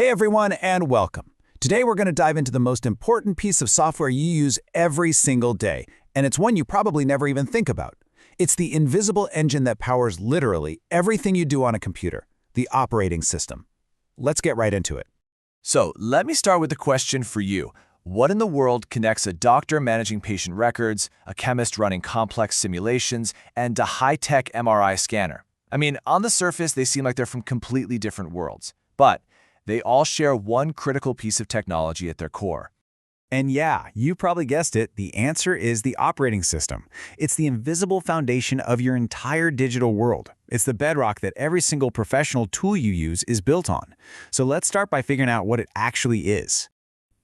Hey everyone, and welcome. Today we're going to dive into the most important piece of software you use every single day, and it's one you probably never even think about. It's the invisible engine that powers literally everything you do on a computer, the operating system. Let's get right into it. So let me start with a question for you. What in the world connects a doctor managing patient records, a chemist running complex simulations, and a high-tech MRI scanner? I mean, on the surface, they seem like they're from completely different worlds, but they all share one critical piece of technology at their core. And yeah, you probably guessed it, the answer is the operating system. It's the invisible foundation of your entire digital world. It's the bedrock that every single professional tool you use is built on. So let's start by figuring out what it actually is.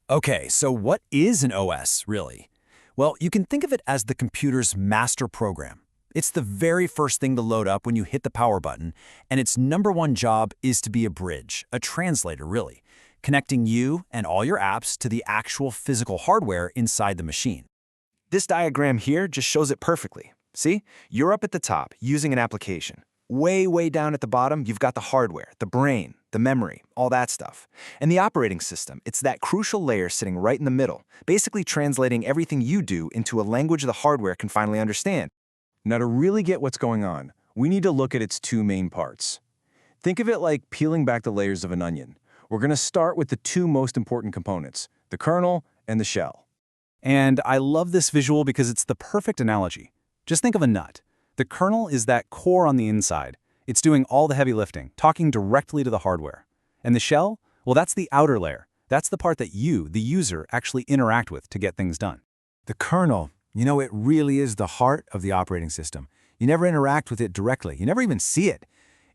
Okay, so what is an OS, really? Well, you can think of it as the computer's master program. It's the very first thing to load up when you hit the power button, and its number one job is to be a bridge, a translator really, connecting you and all your apps to the actual physical hardware inside the machine. This diagram here just shows it perfectly. See, you're up at the top using an application. Way down at the bottom, you've got the hardware, the brain, the memory, all that stuff. And the operating system, it's that crucial layer sitting right in the middle, basically translating everything you do into a language the hardware can finally understand. Now, to really get what's going on, we need to look at its two main parts. Think of it like peeling back the layers of an onion. We're going to start with the two most important components, the kernel and the shell. And I love this visual because it's the perfect analogy. Just think of a nut. The kernel is that core on the inside. It's doing all the heavy lifting, talking directly to the hardware. And the shell? Well, that's the outer layer. That's the part that you, the user, actually interact with to get things done. The kernel, it really is the heart of the operating system. You never interact with it directly. You never even see it.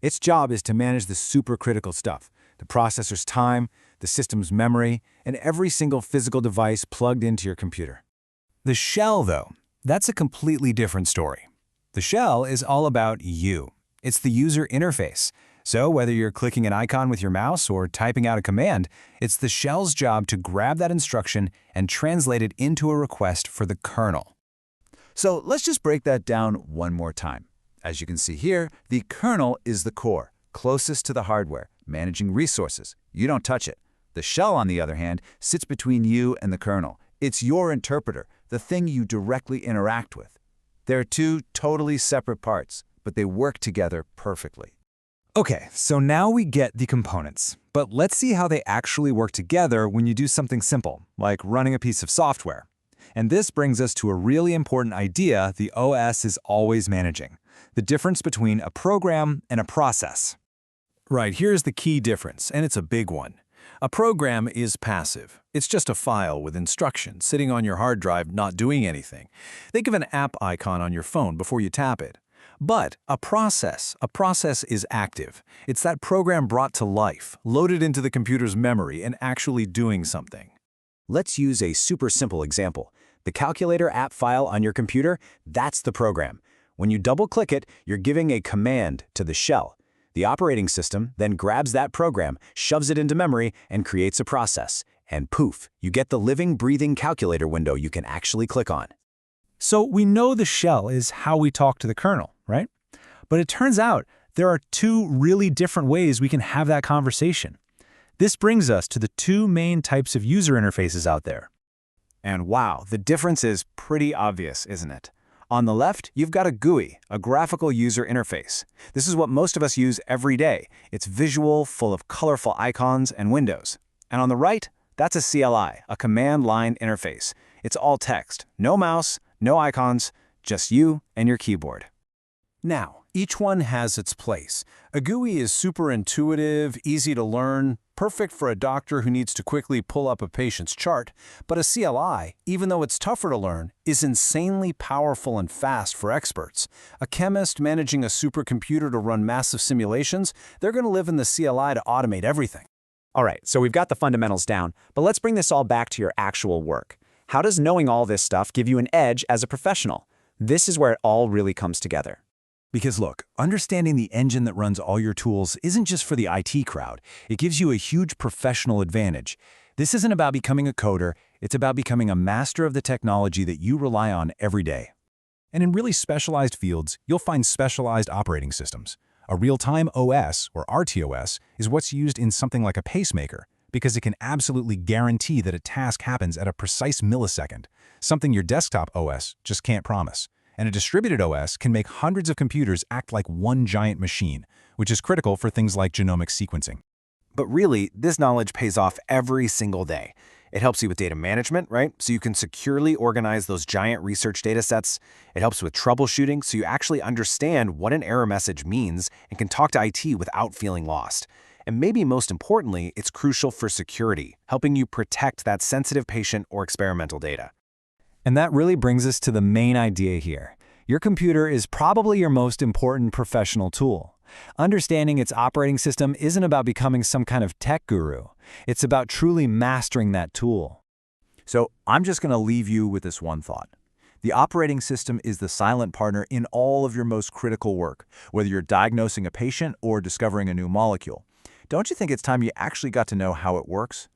Its job is to manage the supercritical stuff, the processor's time, the system's memory, and every single physical device plugged into your computer. The shell, though, that's a completely different story. The shell is all about you. It's the user interface. So whether you're clicking an icon with your mouse or typing out a command, it's the shell's job to grab that instruction and translate it into a request for the kernel. So let's just break that down one more time. As you can see here, the kernel is the core, closest to the hardware, managing resources. You don't touch it. The shell, on the other hand, sits between you and the kernel. It's your interpreter, the thing you directly interact with. They're two totally separate parts, but they work together perfectly. Okay, so now we get the components, but let's see how they actually work together when you do something simple, like running a piece of software. And this brings us to a really important idea the OS is always managing: the difference between a program and a process. Right, here's the key difference, and it's a big one. A program is passive. It's just a file with instructions sitting on your hard drive not doing anything. Think of an app icon on your phone before you tap it. But a process is active. It's that program brought to life, loaded into the computer's memory and actually doing something. Let's use a super simple example. The calculator app file on your computer, that's the program. When you double-click it, you're giving a command to the shell. The operating system then grabs that program, shoves it into memory, and creates a process. And poof, you get the living, breathing calculator window you can actually click on. So we know the shell is how we talk to the kernel, right? But it turns out there are two really different ways we can have that conversation. This brings us to the two main types of user interfaces out there. And wow, the difference is pretty obvious, isn't it? On the left, you've got a GUI, a graphical user interface. This is what most of us use every day. It's visual, full of colorful icons and windows. And on the right, that's a CLI, a command line interface. It's all text, no mouse, no icons, just you and your keyboard. Now, each one has its place. A GUI is super intuitive, easy to learn, perfect for a doctor who needs to quickly pull up a patient's chart. But a CLI, even though it's tougher to learn, is insanely powerful and fast for experts. A chemist managing a supercomputer to run massive simulations, they're going to live in the CLI to automate everything. All right, so we've got the fundamentals down, but let's bring this all back to your actual work. How does knowing all this stuff give you an edge as a professional? This is where it all really comes together. Because look, understanding the engine that runs all your tools isn't just for the IT crowd. It gives you a huge professional advantage. This isn't about becoming a coder, it's about becoming a master of the technology that you rely on every day. And in really specialized fields, you'll find specialized operating systems. A real-time OS, or RTOS, is what's used in something like a pacemaker. because it can absolutely guarantee that a task happens at a precise millisecond, something your desktop OS just can't promise. And a distributed OS can make hundreds of computers act like one giant machine, which is critical for things like genomic sequencing. But really, this knowledge pays off every single day. It helps you with data management, right? So you can securely organize those giant research data sets. It helps with troubleshooting, so you actually understand what an error message means and can talk to IT without feeling lost. And maybe most importantly, it's crucial for security, helping you protect that sensitive patient or experimental data. And that really brings us to the main idea here. Your computer is probably your most important professional tool. Understanding its operating system isn't about becoming some kind of tech guru. It's about truly mastering that tool. So I'm just going to leave you with this one thought. The operating system is the silent partner in all of your most critical work, whether you're diagnosing a patient or discovering a new molecule. Don't you think it's time you actually got to know how it works?